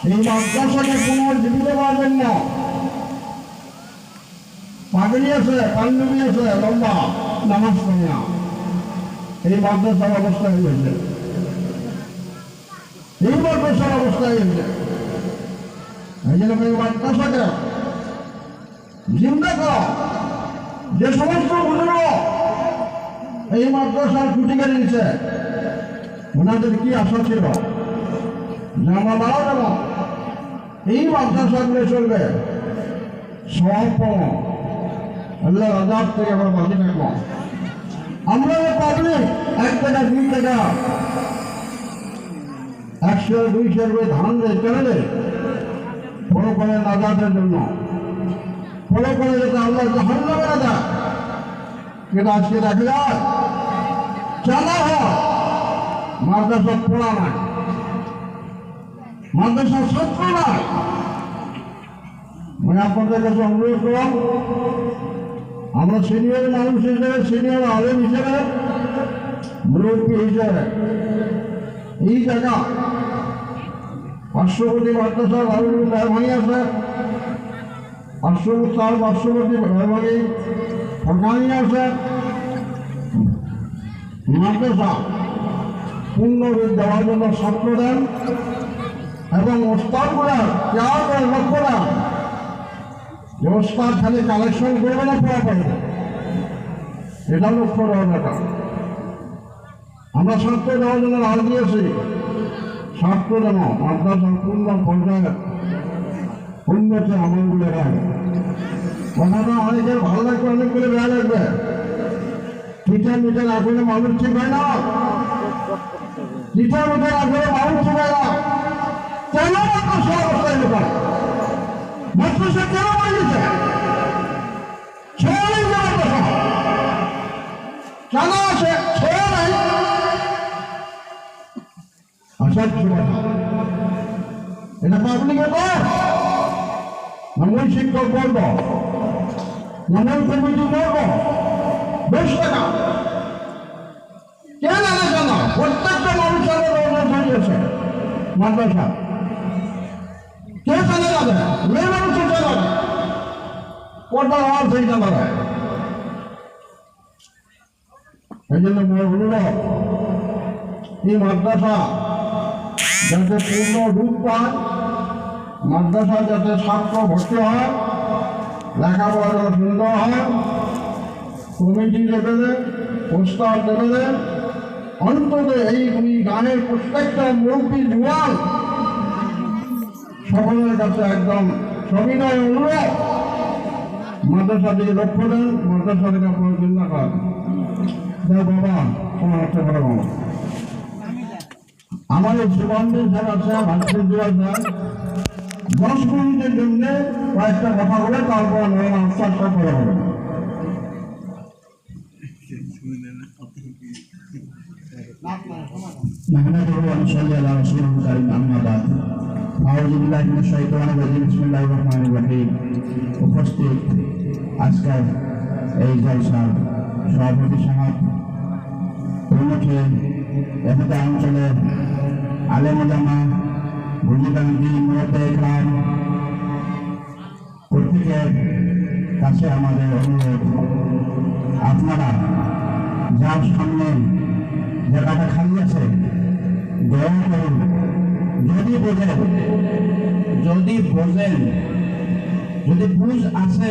এই মাদ্রাসাকে পুনর্জীবিত করার জন্য পাগড়ি আছে, পাঞ্জাবি আছে, লম্বা নামাজ পড়ে না, এই মাদ্রাসার অবস্থা হয়েছে, এই মাদ্রাসার অবস্থা হয়েছে। এই জন্য এই মাদ্রাসাকে জিন্দা করো। যে সমস্ত বুজুর্গ এই মাদ্রাসার খুঁটি কেড়ে নিচ্ছে, ওনাদের কি আশা ছিল যে আমরা মারা যাব, এই মাদ্রাসাগুলো চলবে সব আল্লাহ আজাদ থেকে আমরা বাঁচে থাকবো। আমরা পাবলিক 1 টাকা 2 টাকা 100 200 করে ধান দেয় কেন দেয়? ফলো করে আজাদের জন্য, ফলো করে যাতে আল্লাহ জাহান্নামে না দেয়। কিন্তু আজকে দেখা যায় চালা হয় মাদ্রাসা পড়া নাই, মাদ্রাসার ছাত্র নাই। মানে আপনাদের কাছে অনুরোধ করলাম, আমরা সিনিয়র মানুষ হিসেবে, সিনিয়র আলেম হিসেবে, মুরব্বী হিসেবে এই জায়গা পার্শ্ববর্তী মাদ্রাসা রাহুল মেহরবানি আছে, পার্শ্ববর্তী মেহরবানি ফরকানি আছে, মাদ্রাসা পূর্ণরূপ দেওয়ার জন্য ছাত্র দেন এবং ওস্তাদগুলার কেয়ার করে লক্ষ্য দেন যে ওস্তাদ খালি কালেকশন করবে না, পড়া পারবে, এটা লক্ষ্য দেওয়ার ব্যাপার। আমরা ছাত্র দেওয়ার জন্য রাজ দিয়েছি, ছাত্র যেন মাদ্রাসার পূর্ণ পর্যায়ে উন্নতি আমলগুলো রাখবে। কথাটা অনেকের ভালো লাগবে, অনেকগুলো বেড়া লাগবে। টিচার মিটার আসলে মানুষ ঠিক হয় না, টিচার মিটার আসলে মানুষ ঠিক হয় না। কেন মাদ্রাসা অবস্থায় লোক মাদ্রাসা কেন বানিয়েছে? ছেড়ে নেই মাদ্রাসা, কেন আছে? ছেড়ে নাই। এটা পাবলিকের কর, মূল শিক্ষক বলব, মূল কমিটি বলব, বেশ টাকা কেন আলাদা না? প্রত্যেকটা মানুষের হয়েছে মাদ্রাসা, কে চালে যাবে? মেয়ে মানুষের চালাবে, পর্দার আওয়াজ হয়ে চালাবে। এই জন্য অনুরোধ, এই মাদ্রাসা যাতে পূর্ণ রূপ পায়, মাদ্রাসা যাতে ছাত্র ভর্তি হয়, লেখাপড়া যাতে সুন্দর হয়, কমিটি লেভেলে, প্রস্তাব লেভেলে, অন্তত এই গানের প্রত্যেকটা মুরব্বী জুয়ান সকলের কাছে একদম সবিনয় অনুরোধ, মাদ্রাসা দিকে লক্ষ্য দেন, মাদ্রাসা থেকে আপনার চিন্তা করেন। বাবা তোমার হচ্ছে বড় বাবা, আমাদের সুগন্ধের স্যার আছে, ভাস্কর দিওয়াল স্যার 10 মিনিটের জন্য কয়েকটা কথা বলে তারপর নয় আনসার সব করা হবে। উপস্থিত আজকের এই জলসার সভাপতি সমাজ উন্নতি এখানে অঞ্চলের আলেম ওলামা, বুঝিবান্ধি, মুরব্বি ইকরাম, প্রত্যেকের কাছে আমাদের অনুরোধ, আপনারা যার সামনে জায়গাটা খালি আছে দয়া করুন, যদি বুঝ আছে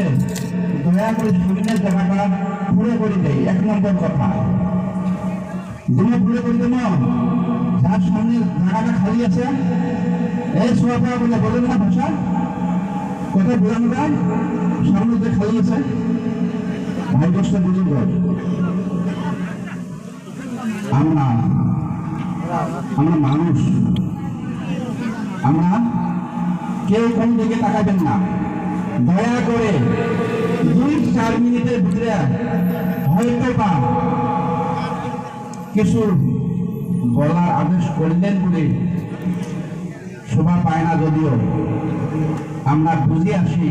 দয়া করে সামনের জায়গাটা পুরো করে দেয়। 1 নম্বর কথা, তুমি পুরো করে দেব, যার সামনে জায়গাটা খালি আছে এই সোয়াপা বলে বলেন না ভাষা, কথা বোঝানো যায়, সামনে যে খালি আছে ভাই দশটা বুঝুন। আমরা মানুষ, আমরা কেউ কোন দিকে তাকাবেন না, দয়া করে 2-4 মিনিটের ভিতরে হয়তো বা কিছু বলার আদেশ করলেন বলে শোভা পায় না, যদিও আমরা বুঝে আসি,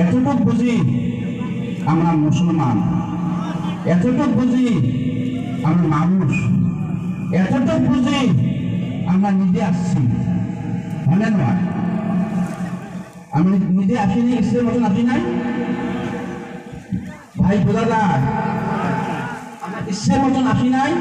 এতটুকু বুঝি আমরা মুসলমান, এতটুকু বুঝি আমরা মানুষ, এতটুকু বুঝি আমরা নিজে আসছি। হয়নে নহয়? আমি নিজে আসিনি, ইচ্ছের মতন আসি নাই ভাই বোঝা যায়, আমরা ইচ্ছের মতন আসি নাই।